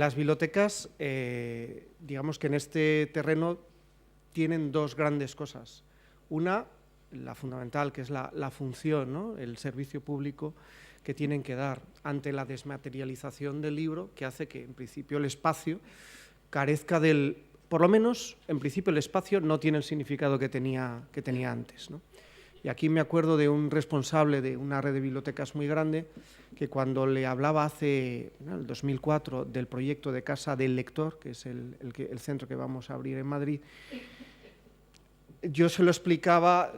Las bibliotecas, digamos que en este terreno tienen dos grandes cosas. Una, la fundamental, que es la función, ¿no? El servicio público que tienen que dar ante la desmaterialización del libro, que hace que, en principio, el espacio carezca del... Por lo menos, en principio, el espacio no tiene el significado que tenía antes, ¿no? Y aquí me acuerdo de un responsable de una red de bibliotecas muy grande que cuando le hablaba hace, en el 2004, del proyecto de Casa del Lector, que es el centro que vamos a abrir en Madrid, yo se lo explicaba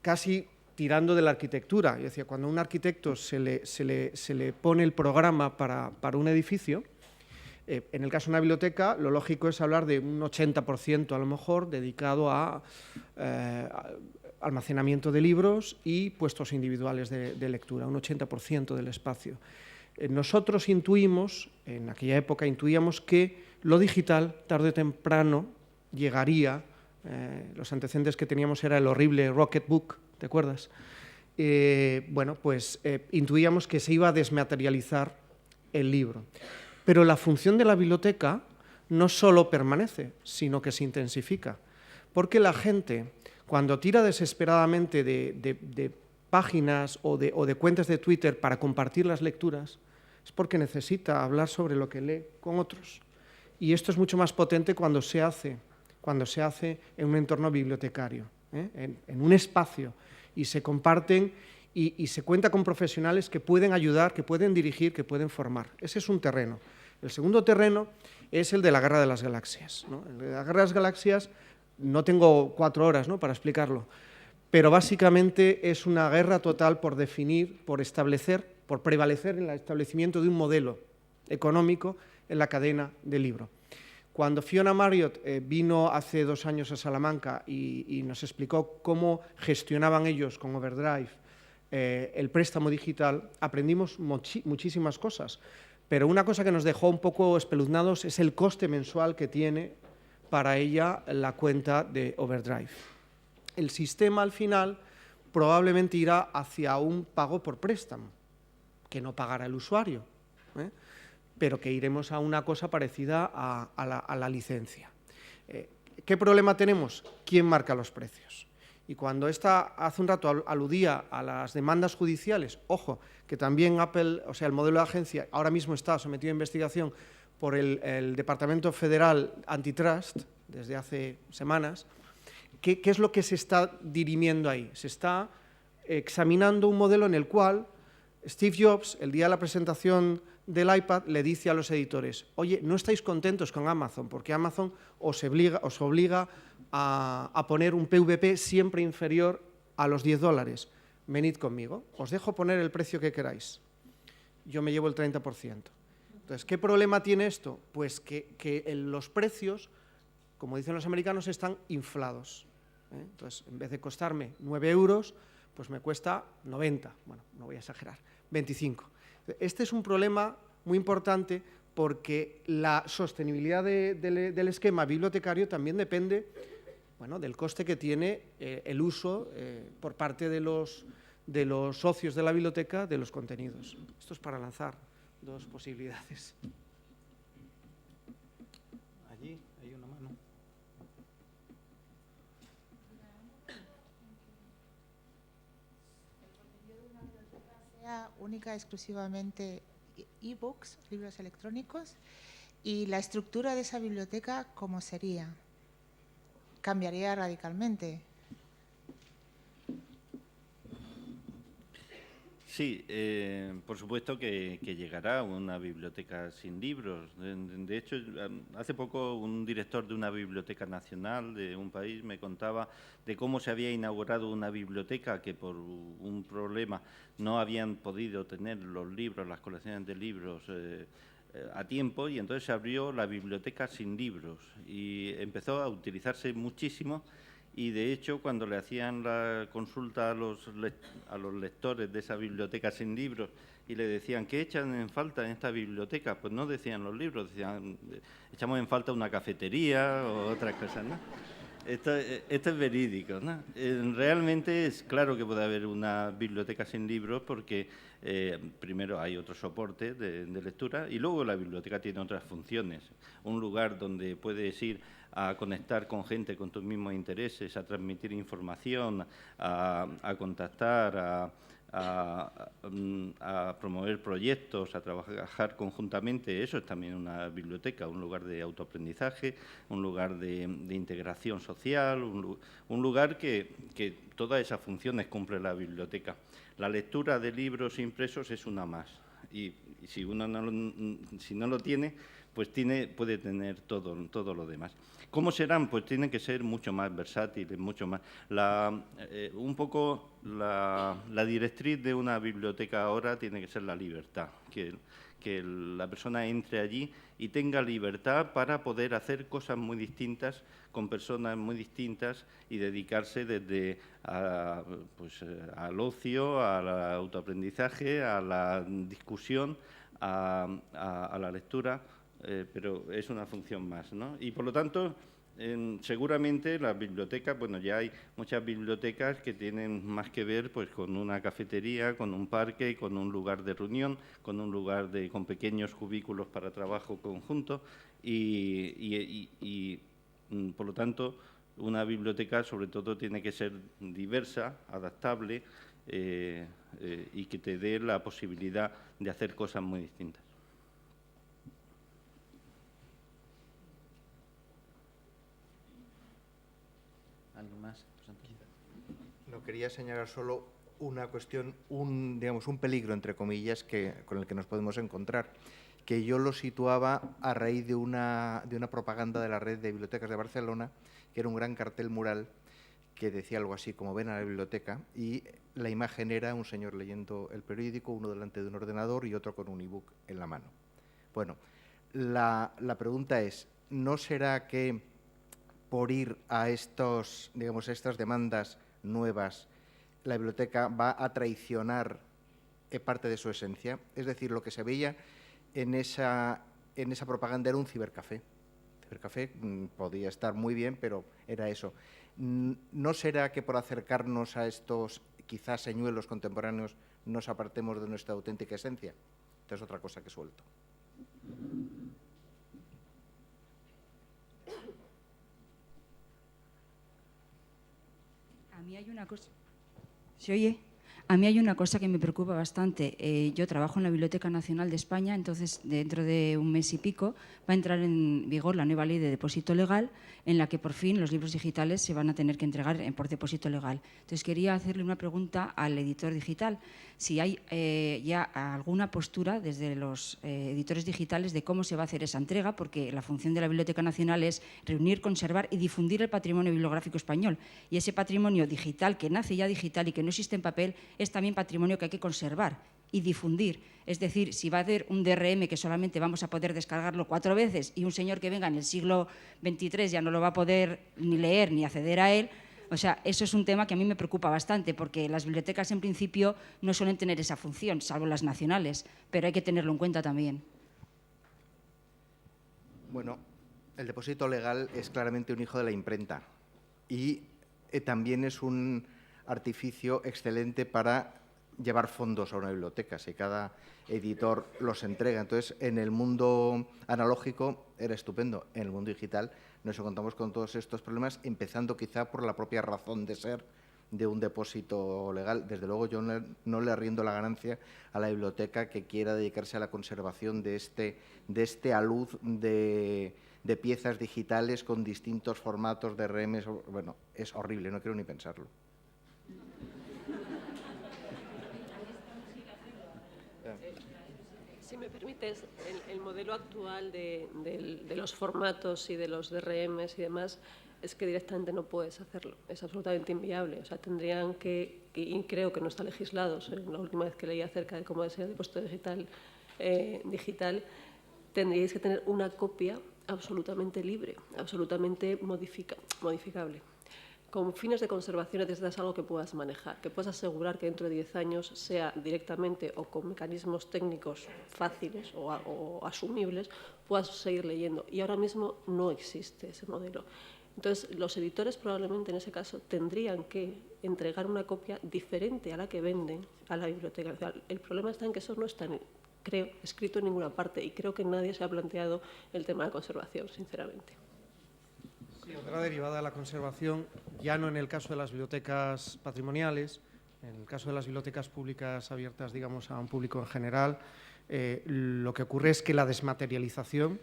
casi tirando de la arquitectura. Yo decía, cuando a un arquitecto se le pone el programa para un edificio, en el caso de una biblioteca, lo lógico es hablar de un 80% a lo mejor dedicado a almacenamiento de libros y puestos individuales de lectura, un 80% del espacio. Nosotros intuimos, en aquella época intuíamos que lo digital, tarde o temprano, llegaría. Los antecedentes que teníamos era el horrible Rocketbook, ¿te acuerdas? Bueno, pues intuíamos que se iba a desmaterializar el libro. Pero la función de la biblioteca no solo permanece, sino que se intensifica. Porque la gente, cuando tira desesperadamente de páginas o de cuentas de Twitter para compartir las lecturas, es porque necesita hablar sobre lo que lee con otros. Y esto es mucho más potente cuando se hace en un entorno bibliotecario, en un espacio, y se comparten y se cuenta con profesionales que pueden ayudar, que pueden dirigir, que pueden formar. Ese es un terreno. El segundo terreno es el de la Guerra de las Galaxias, ¿no? El de la Guerra de las Galaxias, no tengo 4 horas, ¿no?, para explicarlo, pero básicamente es una guerra total por definir, por establecer, por prevalecer en el establecimiento de un modelo económico en la cadena del libro. Cuando Fiona Marriott vino hace 2 años a Salamanca y nos explicó cómo gestionaban ellos con Overdrive el préstamo digital, aprendimos muchísimas cosas, pero una cosa que nos dejó un poco espeluznados es el coste mensual que tiene para ella la cuenta de Overdrive. El sistema al final probablemente irá hacia un pago por préstamo, que no pagará el usuario, pero que iremos a una cosa parecida a la licencia. ¿Qué problema tenemos? ¿Quién marca los precios? Y cuando hace un rato aludía a las demandas judiciales, ojo, que también Apple, o sea, el modelo de agencia, ahora mismo está sometido a investigación por el Departamento Federal Antitrust, desde hace semanas. ¿Qué es lo que se está dirimiendo ahí? Se está examinando un modelo en el cual Steve Jobs, el día de la presentación del iPad, le dice a los editores, oye, no estáis contentos con Amazon, porque Amazon os obliga a poner un PVP siempre inferior a los $10. Venid conmigo, os dejo poner el precio que queráis. Yo me llevo el 30%. Entonces, ¿qué problema tiene esto? Pues que los precios, como dicen los americanos, están inflados. Entonces, en vez de costarme 9 euros, pues me cuesta 90. Bueno, no voy a exagerar, 25. Este es un problema muy importante porque la sostenibilidad del esquema bibliotecario también depende, bueno, del coste que tiene el uso por parte de los socios de la biblioteca de los contenidos. Esto es para lanzar 2 posibilidades. Allí hay una mano. El contenido de una biblioteca sea única, exclusivamente e-books, libros electrónicos, y la estructura de esa biblioteca, ¿cómo sería? Cambiaría radicalmente. Sí, por supuesto que llegará una biblioteca sin libros. De hecho, hace poco un director de una biblioteca nacional de un país me contaba de cómo se había inaugurado una biblioteca que por un problema no habían podido tener los libros, las colecciones de libros a tiempo, y entonces se abrió la biblioteca sin libros y empezó a utilizarse muchísimo. Y, de hecho, cuando le hacían la consulta a los lectores de esa biblioteca sin libros y le decían, ¿qué echan en falta en esta biblioteca? Pues no decían los libros, decían, echamos en falta una cafetería o otras cosas, ¿no? Esto es verídico, ¿no? Realmente es claro que puede haber una biblioteca sin libros porque primero hay otro soporte de lectura y luego la biblioteca tiene otras funciones. Un lugar donde puedes ir a conectar con gente con tus mismos intereses, a transmitir información, a contactar, a promover proyectos, a trabajar conjuntamente. Eso es también una biblioteca, un lugar de autoaprendizaje, un lugar de integración social, un lugar que todas esas funciones cumple la biblioteca. La lectura de libros impresos es una más y si uno si no lo tiene, pues puede tener todo lo demás. ¿Cómo serán? Pues tienen que ser mucho más versátiles, mucho más. Un poco la directriz de una biblioteca ahora tiene que ser la libertad, que la persona entre allí y tenga libertad para poder hacer cosas muy distintas con personas muy distintas y dedicarse desde al ocio, al autoaprendizaje, a la discusión, a la lectura. Pero es una función más, ¿no? Y por lo tanto, seguramente las bibliotecas, bueno, ya hay muchas bibliotecas que tienen más que ver pues con una cafetería, con un parque, con un lugar de reunión, con un lugar con pequeños cubículos para trabajo conjunto y por lo tanto, una biblioteca sobre todo tiene que ser diversa, adaptable y que te dé la posibilidad de hacer cosas muy distintas. ¿Algo más? No, quería señalar solo una cuestión, digamos, un peligro, entre comillas, con el que nos podemos encontrar, que yo lo situaba a raíz de una propaganda de la red de bibliotecas de Barcelona, que era un gran cartel mural que decía algo así como ven a la biblioteca, y la imagen era un señor leyendo el periódico, uno delante de un ordenador y otro con un ebook en la mano. Bueno, la pregunta es, ¿no será que por ir a estas demandas nuevas, la biblioteca va a traicionar parte de su esencia? Es decir, lo que se veía en esa propaganda era un cibercafé. El cibercafé podía estar muy bien, pero era eso. ¿No será que por acercarnos a estos quizás señuelos contemporáneos nos apartemos de nuestra auténtica esencia? Esta es otra cosa que suelto. A mí hay una cosa. ¿Se oye? A mí hay una cosa que me preocupa bastante. Yo trabajo en la Biblioteca Nacional de España, entonces dentro de un mes y pico va a entrar en vigor la nueva ley de depósito legal, en la que por fin los libros digitales se van a tener que entregar por depósito legal. Entonces quería hacerle una pregunta al editor digital, si hay ya alguna postura desde los editores digitales de cómo se va a hacer esa entrega, porque la función de la Biblioteca Nacional es reunir, conservar y difundir el patrimonio bibliográfico español. Y ese patrimonio digital, que nace ya digital y que no existe en papel, es también patrimonio que hay que conservar y difundir. Es decir, si va a haber un DRM que solamente vamos a poder descargarlo 4 veces y un señor que venga en el siglo XXIII ya no lo va a poder ni leer ni acceder a él, o sea, eso es un tema que a mí me preocupa bastante, porque las bibliotecas en principio no suelen tener esa función, salvo las nacionales, pero hay que tenerlo en cuenta también. Bueno, el depósito legal es claramente un hijo de la imprenta y también es un artificio excelente para llevar fondos a una biblioteca, si cada editor los entrega. Entonces, en el mundo analógico era estupendo, en el mundo digital nos encontramos con todos estos problemas, empezando quizá por la propia razón de ser de un depósito legal. Desde luego yo no le rindo la ganancia a la biblioteca que quiera dedicarse a la conservación de este alud de piezas digitales con distintos formatos de DRM. Bueno, es horrible, no quiero ni pensarlo. Si me permites, el modelo actual de los formatos y de los DRMs y demás es que directamente no puedes hacerlo. Es absolutamente inviable. O sea, tendrían que, y creo que no está legislado, la última vez que leí acerca de cómo es el depósito digital, tendríais que tener una copia absolutamente libre, absolutamente modificable. Con fines de conservación necesitas algo que puedas manejar, que puedas asegurar que dentro de 10 años sea directamente o con mecanismos técnicos fáciles o asumibles, puedas seguir leyendo. Y ahora mismo no existe ese modelo. Entonces, los editores probablemente en ese caso tendrían que entregar una copia diferente a la que venden a la biblioteca. O sea, el problema está en que eso no está, creo, escrito en ninguna parte, y creo que nadie se ha planteado el tema de conservación, sinceramente. Sí, otra derivada de la conservación, ya no en el caso de las bibliotecas patrimoniales, en el caso de las bibliotecas públicas abiertas, digamos, a un público en general, lo que ocurre es que la desmaterialización,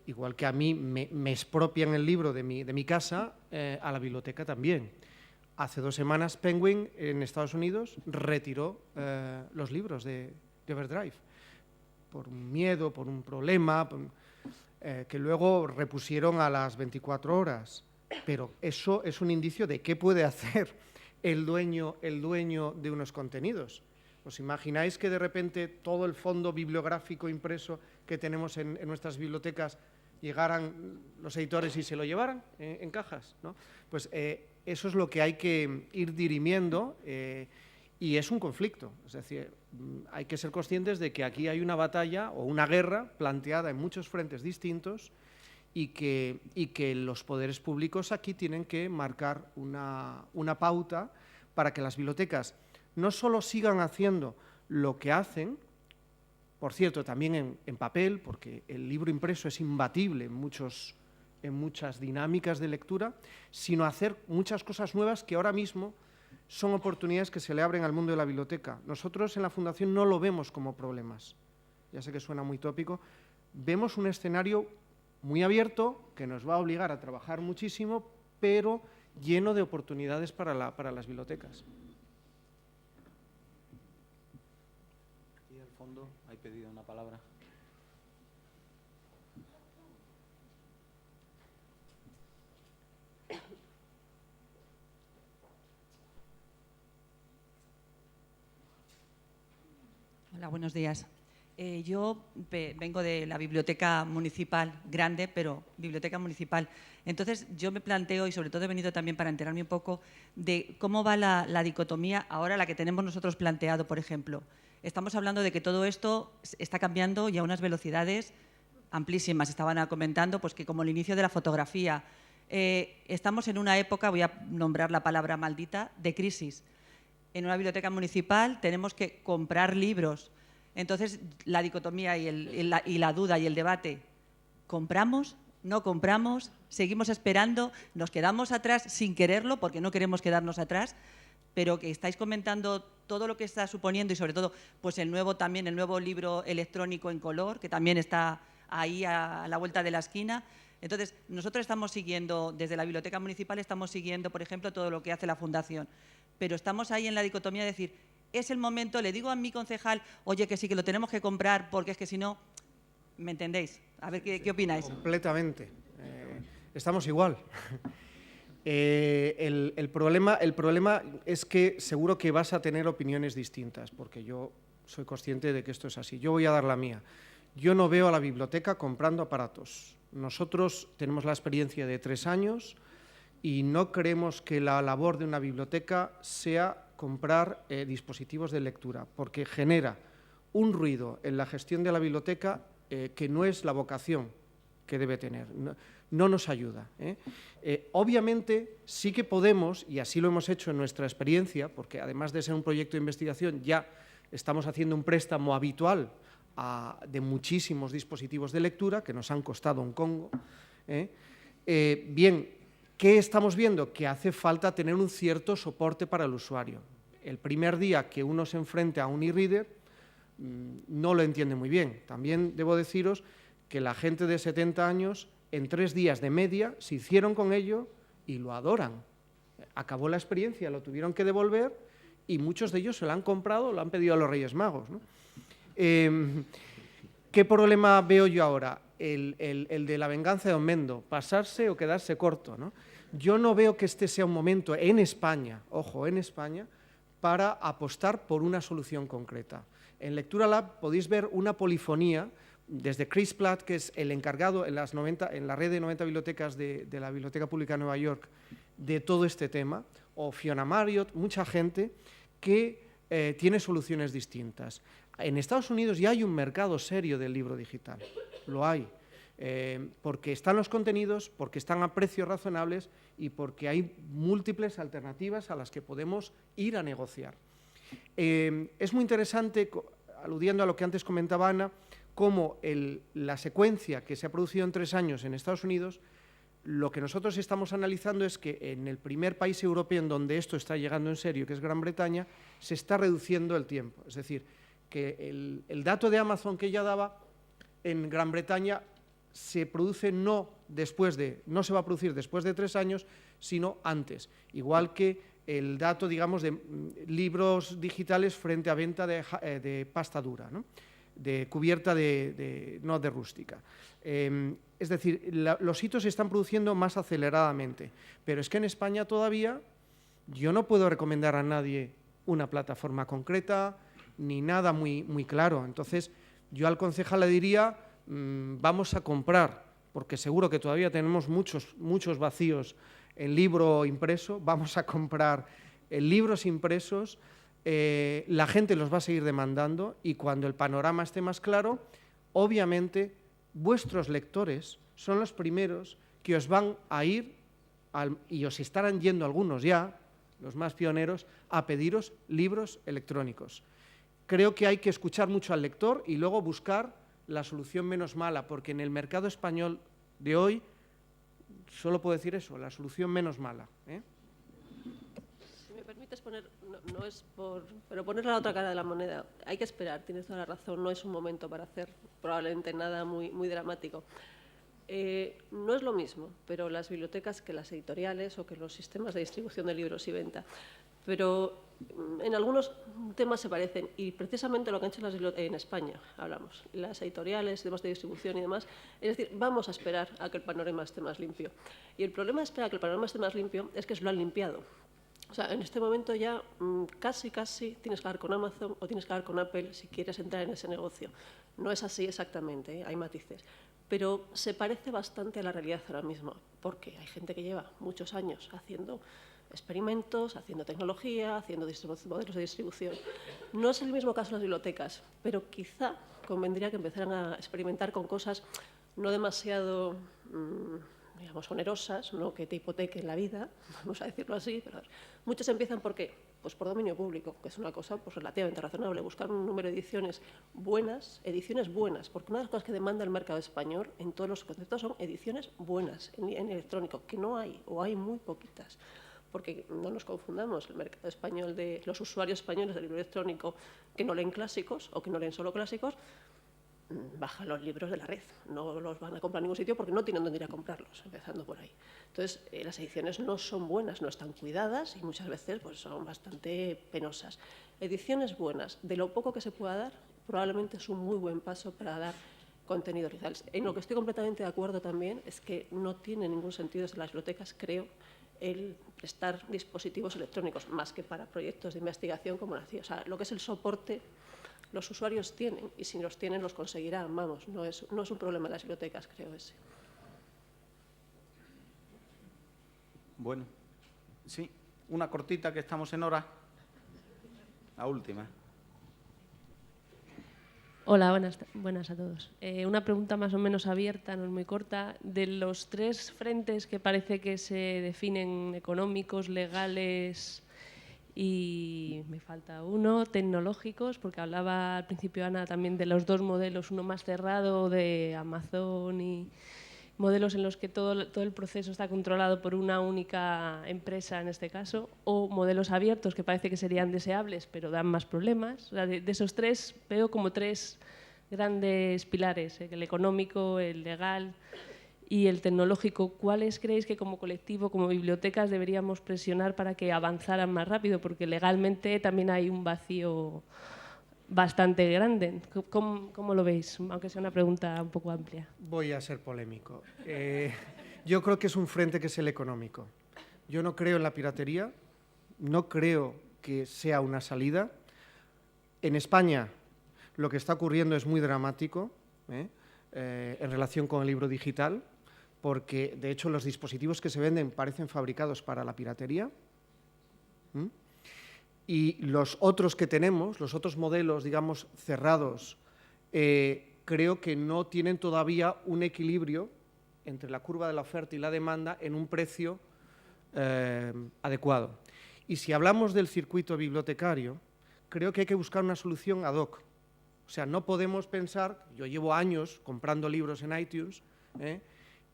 igual que a mí me expropian el libro de mi casa, a la biblioteca también. Hace 2 semanas Penguin en Estados Unidos retiró los libros de Overdrive por un miedo, por un problema, que luego repusieron a las 24 horas. Pero eso es un indicio de qué puede hacer el dueño de unos contenidos. ¿Os imagináis que de repente todo el fondo bibliográfico impreso que tenemos en nuestras bibliotecas llegaran los editores y se lo llevaran en cajas, ¿no? Pues eso es lo que hay que ir dirimiendo, y es un conflicto. Es decir, hay que ser conscientes de que aquí hay una batalla o una guerra planteada en muchos frentes distintos, y que los poderes públicos aquí tienen que marcar una pauta para que las bibliotecas no solo sigan haciendo lo que hacen, por cierto, también en papel, porque el libro impreso es imbatible en muchas dinámicas de lectura, sino hacer muchas cosas nuevas que ahora mismo son oportunidades que se le abren al mundo de la biblioteca. Nosotros en la Fundación no lo vemos como problemas. Ya sé que suena muy tópico. Vemos un escenario muy abierto que nos va a obligar a trabajar muchísimo, pero lleno de oportunidades para las bibliotecas. Aquí al fondo hay pedido una palabra. Hola, buenos días. Yo vengo de la biblioteca municipal, grande, pero biblioteca municipal. Entonces, yo me planteo, y sobre todo he venido también para enterarme un poco de cómo va la dicotomía ahora, la que tenemos nosotros planteado, por ejemplo. Estamos hablando de que todo esto está cambiando y a unas velocidades amplísimas. Estaban comentando pues, que como el inicio de la fotografía, estamos en una época, voy a nombrar la palabra maldita, de crisis. En una biblioteca municipal tenemos que comprar libros. Entonces, la dicotomía y la duda y el debate, ¿compramos? ¿No compramos? ¿Seguimos esperando? ¿Nos quedamos atrás sin quererlo porque no queremos quedarnos atrás? Pero que estáis comentando todo lo que está suponiendo y sobre todo pues el nuevo libro electrónico en color, que también está ahí a la vuelta de la esquina. Entonces, nosotros estamos siguiendo, desde la Biblioteca Municipal, estamos siguiendo, por ejemplo, todo lo que hace la Fundación. Pero estamos ahí en la dicotomía de decir, es el momento, le digo a mi concejal, oye, que sí, que lo tenemos que comprar, porque es que si no, ¿me entendéis? A ver, ¿qué opináis? Completamente. Estamos igual. El problema es que seguro que vas a tener opiniones distintas, porque yo soy consciente de que esto es así. Yo voy a dar la mía. Yo no veo a la biblioteca comprando aparatos. Nosotros tenemos la experiencia de 3 años y no creemos que la labor de una biblioteca sea comprar dispositivos de lectura, porque genera un ruido en la gestión de la biblioteca que no es la vocación que debe tener, no nos ayuda. Obviamente sí que podemos, y así lo hemos hecho en nuestra experiencia, porque además de ser un proyecto de investigación ya estamos haciendo un préstamo habitual de muchísimos dispositivos de lectura que nos han costado un congo. Bien, ¿qué estamos viendo? Que hace falta tener un cierto soporte para el usuario. El primer día que uno se enfrenta a un e-reader no lo entiende muy bien. También debo deciros que la gente de 70 años en 3 días de media se hicieron con ello y lo adoran. Acabó la experiencia, lo tuvieron que devolver y muchos de ellos se lo han comprado o lo han pedido a los Reyes Magos, ¿no? ¿Qué problema veo yo ahora? El de la venganza de Don Mendo, pasarse o quedarse corto, ¿no? Yo no veo que este sea un momento en España, ojo, en España, para apostar por una solución concreta. En Lectura Lab podéis ver una polifonía desde Chris Platt, que es el encargado en la red de 90 bibliotecas de la Biblioteca Pública de Nueva York de todo este tema, o Fiona Marriott, mucha gente que tiene soluciones distintas. En Estados Unidos ya hay un mercado serio del libro digital, lo hay. porque están los contenidos, porque están a precios razonables y porque hay múltiples alternativas a las que podemos ir a negociar. Es muy interesante, aludiendo a lo que antes comentaba Ana, cómo la secuencia que se ha producido en 3 años en Estados Unidos, lo que nosotros estamos analizando es que en el primer país europeo en donde esto está llegando en serio, que es Gran Bretaña, se está reduciendo el tiempo. Es decir, que el dato de Amazon que ella daba, en Gran Bretaña se produce no se va a producir después de 3 años, sino antes. Igual que el dato, digamos, de libros digitales frente a venta de pasta dura, ¿no? De cubierta no de rústica. Es decir, los hitos se están produciendo más aceleradamente, pero es que en España todavía yo no puedo recomendar a nadie una plataforma concreta ni nada muy claro. Entonces, yo al concejal le diría, vamos a comprar, porque seguro que todavía tenemos muchos vacíos en libro impreso, vamos a comprar en libros impresos. La gente los va a seguir demandando y cuando el panorama esté más claro, obviamente vuestros lectores son los primeros que os van a ir, y os estarán yendo algunos ya, los más pioneros, a pediros libros electrónicos. Creo que hay que escuchar mucho al lector y luego buscar la solución menos mala, porque en el mercado español de hoy solo puedo decir eso, la solución menos mala, ¿eh? Permites poner, no es pero poner la otra cara de la moneda. Hay que esperar, tienes toda la razón, no es un momento para hacer probablemente nada muy dramático. No es lo mismo, pero las bibliotecas que las editoriales o que los sistemas de distribución de libros y venta. Pero en algunos temas se parecen y precisamente lo que han hecho las bibliotecas en España, hablamos, las editoriales, temas de distribución y demás, es decir, vamos a esperar a que el panorama esté más limpio. Y el problema de esperar a que el panorama esté más limpio es que se lo han limpiado. O sea, en este momento ya casi tienes que hablar con Amazon o tienes que hablar con Apple si quieres entrar en ese negocio. No es así exactamente, ¿eh? Hay matices. Pero se parece bastante a la realidad ahora mismo, porque hay gente que lleva muchos años haciendo experimentos, haciendo tecnología, haciendo modelos de distribución. No es el mismo caso de las bibliotecas, pero quizá convendría que empezaran a experimentar con cosas no demasiado digamos, onerosas, no que te hipotequen la vida, vamos a decirlo así, pero muchos empiezan ¿por qué? Pues por dominio público, que es una cosa pues, relativamente razonable, buscar un número de ediciones buenas, porque una de las cosas que demanda el mercado español en todos los conceptos son ediciones buenas en electrónico, que no hay, o hay muy poquitas, porque no nos confundamos, el mercado español de los usuarios españoles del libro electrónico que no leen clásicos o que no leen solo clásicos, bajan los libros de la red, no los van a comprar en ningún sitio porque no tienen dónde ir a comprarlos, empezando por ahí. Entonces, las ediciones no son buenas, no están cuidadas y muchas veces pues, son bastante penosas. Ediciones buenas, de lo poco que se pueda dar, probablemente es un muy buen paso para dar contenidos digitales. En lo que estoy completamente de acuerdo también es que no tiene ningún sentido desde las bibliotecas, creo, el prestar dispositivos electrónicos, más que para proyectos de investigación como decía. O sea, lo que es el soporte los usuarios tienen, y si los tienen los conseguirán, vamos, no es un problema de las bibliotecas, creo ese. Bueno, sí, una cortita que estamos en hora. La última. Hola, buenas a todos. Una pregunta más o menos abierta, no es muy corta. De los 3 frentes que parece que se definen económicos, legales y me falta uno, tecnológicos, porque hablaba al principio Ana también de los 2 modelos, uno más cerrado de Amazon y modelos en los que todo el proceso está controlado por una única empresa en este caso, o modelos abiertos que parece que serían deseables pero dan más problemas. O sea, de esos 3 veo como 3 grandes pilares, el económico, el legal y el tecnológico. ¿Cuáles creéis que como colectivo, como bibliotecas, deberíamos presionar para que avanzaran más rápido? Porque legalmente también hay un vacío bastante grande. ¿Cómo lo veis? Aunque sea una pregunta un poco amplia. Voy a ser polémico. Yo creo que es un frente que es el económico. Yo no creo en la piratería, no creo que sea una salida. En España lo que está ocurriendo es muy dramático en relación con el libro digital, porque de hecho los dispositivos que se venden parecen fabricados para la piratería. Y los otros que tenemos, los otros modelos, digamos, cerrados, creo que no tienen todavía un equilibrio entre la curva de la oferta y la demanda en un precio adecuado. Y si hablamos del circuito bibliotecario, creo que hay que buscar una solución ad hoc. O sea, no podemos pensar, yo llevo años comprando libros en iTunes,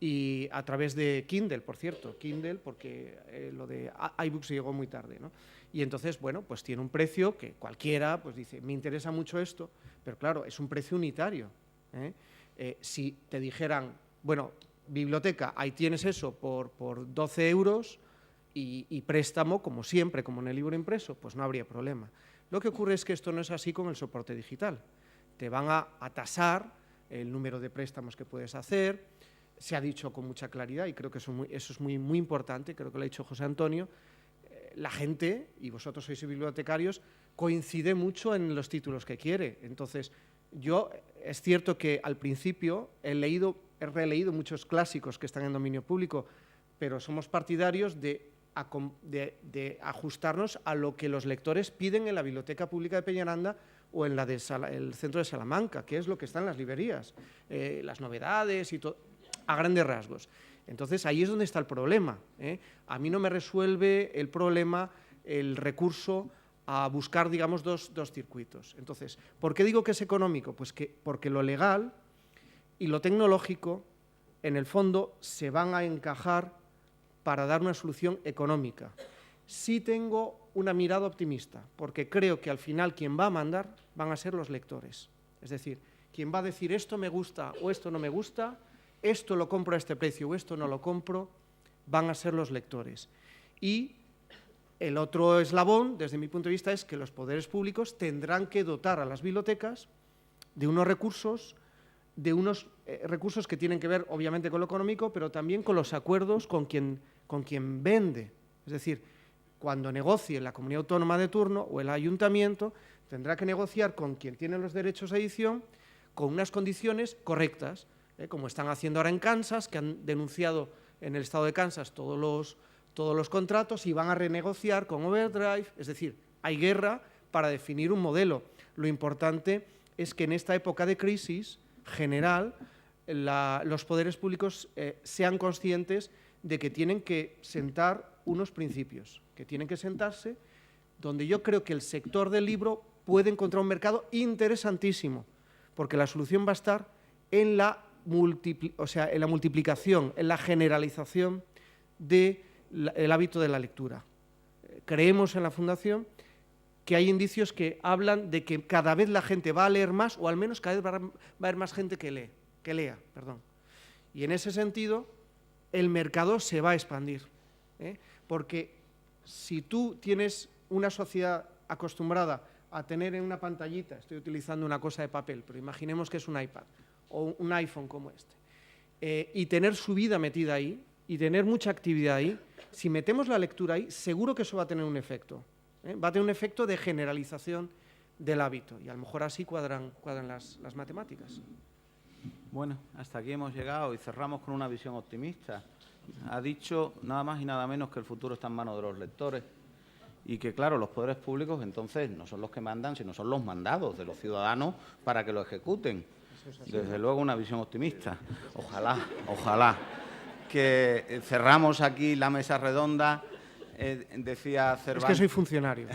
y a través de Kindle, por cierto, Kindle, porque lo de iBooks llegó muy tarde, ¿no? Y entonces, bueno, pues tiene un precio que cualquiera pues dice, me interesa mucho esto, pero claro, es un precio unitario. Si te dijeran, bueno, biblioteca, ahí tienes eso por 12 euros y préstamo, como siempre, como en el libro impreso, pues no habría problema. Lo que ocurre es que esto no es así con el soporte digital. Te van a tasar el número de préstamos que puedes hacer. Se ha dicho con mucha claridad, y creo que eso es muy, muy importante, creo que lo ha dicho José Antonio, la gente, y vosotros sois bibliotecarios, coincide mucho en los títulos que quiere. Entonces, es cierto que al principio he releído muchos clásicos que están en dominio público, pero somos partidarios de ajustarnos a lo que los lectores piden en la Biblioteca Pública de Peñaranda o en el centro de Salamanca, que es lo que está en las librerías, las novedades y todo, a grandes rasgos. Entonces, ahí es donde está el problema. A mí no me resuelve el problema el recurso a buscar, digamos, dos circuitos. Entonces, ¿por qué digo que es económico? Pues porque lo legal y lo tecnológico, en el fondo, se van a encajar para dar una solución económica. Sí tengo una mirada optimista, porque creo que al final quien va a mandar van a ser los lectores. Es decir, quien va a decir esto me gusta o esto no me gusta, esto lo compro a este precio o esto no lo compro, van a ser los lectores. Y el otro eslabón, desde mi punto de vista, es que los poderes públicos tendrán que dotar a las bibliotecas de unos recursos que tienen que ver, obviamente, con lo económico, pero también con los acuerdos con quien vende. Es decir, cuando negocie la comunidad autónoma de turno o el ayuntamiento, tendrá que negociar con quien tiene los derechos de edición con unas condiciones correctas, como están haciendo ahora en Kansas, que han denunciado en el estado de Kansas todos los contratos y van a renegociar con Overdrive. Es decir, hay guerra para definir un modelo. Lo importante es que en esta época de crisis general los poderes públicos sean conscientes de que tienen que sentar unos principios, que tienen que sentarse donde yo creo que el sector del libro puede encontrar un mercado interesantísimo, porque la solución va a estar en la multiplicación, en la generalización del hábito de la lectura. Creemos en la Fundación que hay indicios que hablan de que cada vez la gente va a leer más, o al menos cada vez va a haber más gente que lea. Y en ese sentido, el mercado se va a expandir, porque si tú tienes una sociedad acostumbrada a tener en una pantallita, estoy utilizando una cosa de papel, pero imaginemos que es un iPad o un iPhone como este, y tener su vida metida ahí y tener mucha actividad ahí, si metemos la lectura ahí, seguro que eso va a tener un efecto. Va a tener un efecto de generalización del hábito y a lo mejor así cuadran las matemáticas. Bueno, hasta aquí hemos llegado y cerramos con una visión optimista. Ha dicho nada más y nada menos que el futuro está en manos de los lectores y que, claro, los poderes públicos entonces no son los que mandan, sino son los mandados de los ciudadanos para que lo ejecuten. Desde luego una visión optimista. Ojalá. Que cerramos aquí la mesa redonda. Decía Cervantes... Es que soy funcionario.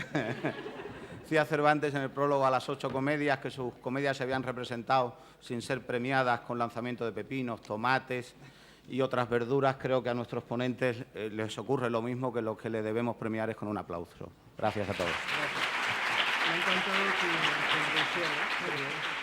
Decía Cervantes en el prólogo a las 8 comedias que sus comedias se habían representado sin ser premiadas con lanzamiento de pepinos, tomates y otras verduras. Creo que a nuestros ponentes les ocurre lo mismo, que lo que le debemos premiar es con un aplauso. Gracias a todos. Gracias. Me ha encantado tu intervención, ¿eh? Muy bien.